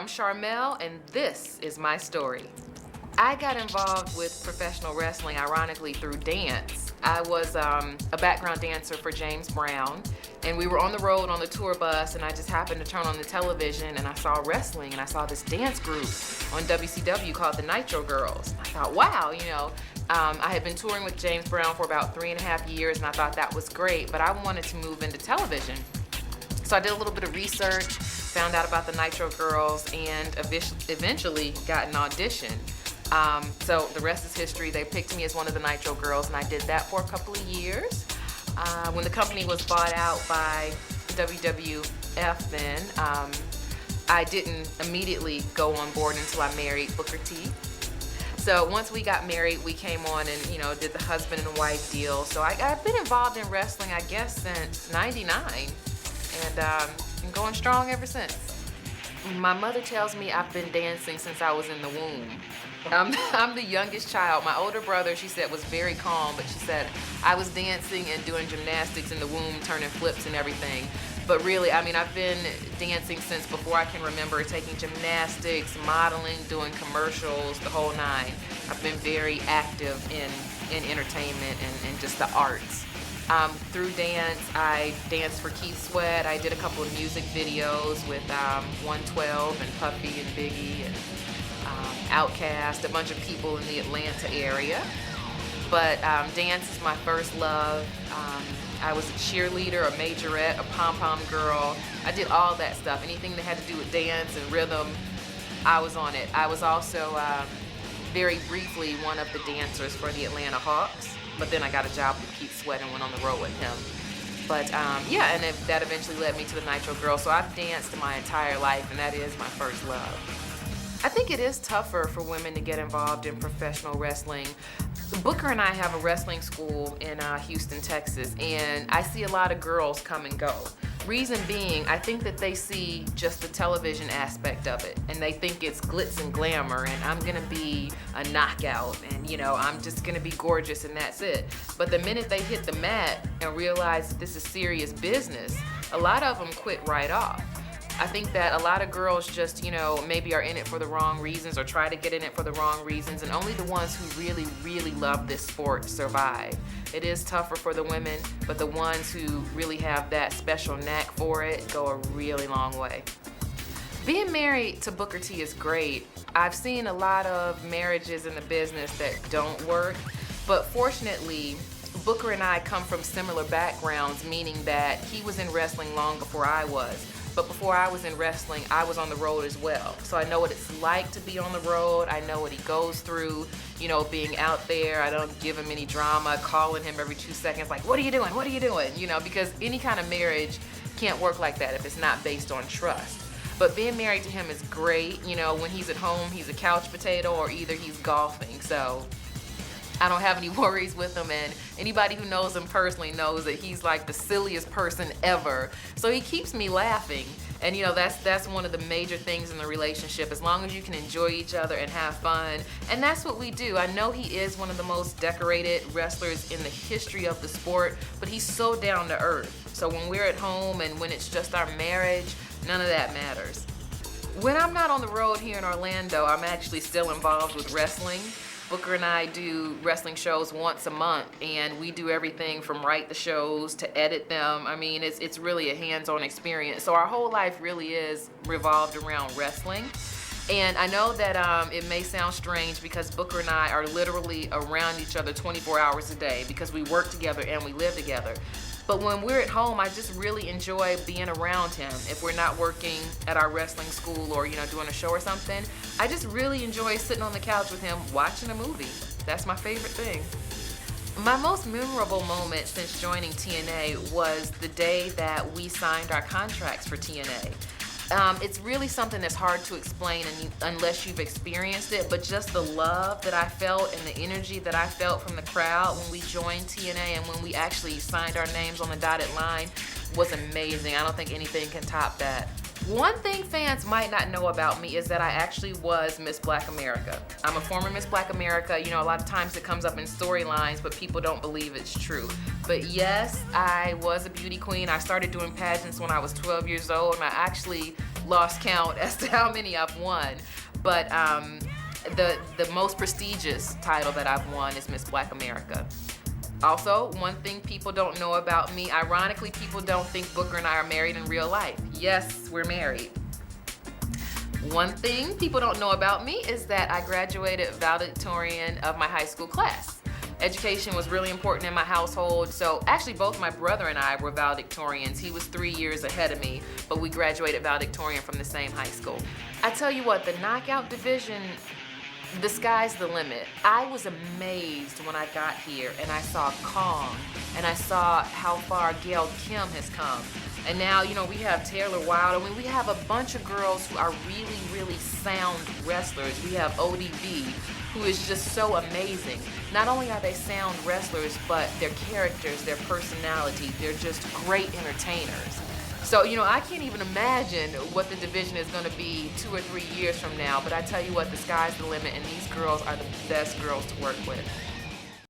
I'm Sharmell, and this is my story. I got involved with professional wrestling, ironically, through dance. I was a background dancer for James Brown, and we were on the road on the tour bus, and I just happened to turn on the television, and I saw wrestling, and I saw this dance group on WCW called the Nitro Girls. I thought, wow, I had been touring with James Brown for about 3.5 years, and I thought that was great, but I wanted to move into television. So I did a little bit of research, found out about the Nitro Girls, and eventually got an audition. So the rest is history. They picked me as one of the Nitro Girls, and I did that for a couple of years. When the company was bought out by WWF then, I didn't immediately go on board until I married Booker T. So once we got married, we came on and, did the husband and wife deal. So I've been involved in wrestling, I guess, since '99, and been going strong ever since. My mother tells me I've been dancing since I was in the womb. I'm the youngest child. My older brother, she said, was very calm, but she said I was dancing and doing gymnastics in the womb, turning flips and everything. But really, I've been dancing since before I can remember, taking gymnastics, modeling, doing commercials, the whole nine. I've been very active in entertainment and just the arts. Through dance, I danced for Keith Sweat. I did a couple of music videos with 112 and Puffy and Biggie and Outkast, a bunch of people in the Atlanta area. But dance is my first love. I was a cheerleader, a majorette, a pom-pom girl. I did all that stuff. Anything that had to do with dance and rhythm, I was on it. I was also very briefly one of the dancers for the Atlanta Hawks. But then I got a job with Keith Sweat and went on the road with him. But and that eventually led me to the Nitro Girls. So I've danced my entire life, and that is my first love. I think it is tougher for women to get involved in professional wrestling. Booker and I have a wrestling school in Houston, Texas, and I see a lot of girls come and go. Reason being, I think that they see just the television aspect of it, and they think it's glitz and glamour, and I'm gonna be a knockout, and I'm just gonna be gorgeous, and that's it. But the minute they hit the mat and realize that this is serious business, a lot of them quit right off. I think that a lot of girls just, maybe are in it for the wrong reasons or try to get in it for the wrong reasons, and only the ones who really, really love this sport survive. It is tougher for the women, but the ones who really have that special knack for it go a really long way. Being married to Booker T is great. I've seen a lot of marriages in the business that don't work, but fortunately, Booker and I come from similar backgrounds, meaning that he was in wrestling long before I was. But before I was in wrestling, I was on the road as well. So I know what it's like to be on the road. I know what he goes through, being out there. I don't give him any drama, calling him every 2 seconds, like, what are you doing? What are you doing? Because any kind of marriage can't work like that if it's not based on trust. But being married to him is great. When he's at home, he's a couch potato or either he's golfing. So I don't have any worries with him, and anybody who knows him personally knows that he's like the silliest person ever. So he keeps me laughing, and that's one of the major things in the relationship, as long as you can enjoy each other and have fun, and that's what we do. I know he is one of the most decorated wrestlers in the history of the sport, but he's so down to earth. So when we're at home and when it's just our marriage, none of that matters. When I'm not on the road here in Orlando, I'm actually still involved with wrestling. Booker and I do wrestling shows once a month, and we do everything from write the shows to edit them. It's really a hands-on experience. So our whole life really is revolved around wrestling. And I know that it may sound strange because Booker and I are literally around each other 24 hours a day because we work together and we live together. But when we're at home, I just really enjoy being around him. If we're not working at our wrestling school or, doing a show or something, I just really enjoy sitting on the couch with him watching a movie. That's my favorite thing. My most memorable moment since joining TNA was the day that we signed our contracts for TNA. It's really something that's hard to explain unless you've experienced it, but just the love that I felt and the energy that I felt from the crowd when we joined TNA and when we actually signed our names on the dotted line was amazing. I don't think anything can top that. One thing fans might not know about me is that I actually was Miss Black America. I'm a former Miss Black America. You know, a lot of times it comes up in storylines, but people don't believe it's true. But yes, I was a beauty queen. I started doing pageants when I was 12 years old, and I actually lost count as to how many I've won. But the most prestigious title that I've won is Miss Black America. Also, one thing people don't know about me, ironically, people don't think Booker and I are married in real life. Yes, we're married. One thing people don't know about me is that I graduated valedictorian of my high school class. Education was really important in my household, so actually both my brother and I were valedictorians. He was 3 years ahead of me, but we graduated valedictorian from the same high school. I tell you what, the knockout division, the sky's the limit. I was amazed when I got here and I saw Kong and I saw how far Gail Kim has come. And now, you know, we have Taylor Wilde. I mean, we have a bunch of girls who are really, really sound wrestlers. We have ODB, who is just so amazing. Not only are they sound wrestlers, but their characters, their personality, they're just great entertainers. So, you know, I can't even imagine what the division is going to be 2 or 3 years from now. But I tell you what, the sky's the limit, and these girls are the best girls to work with.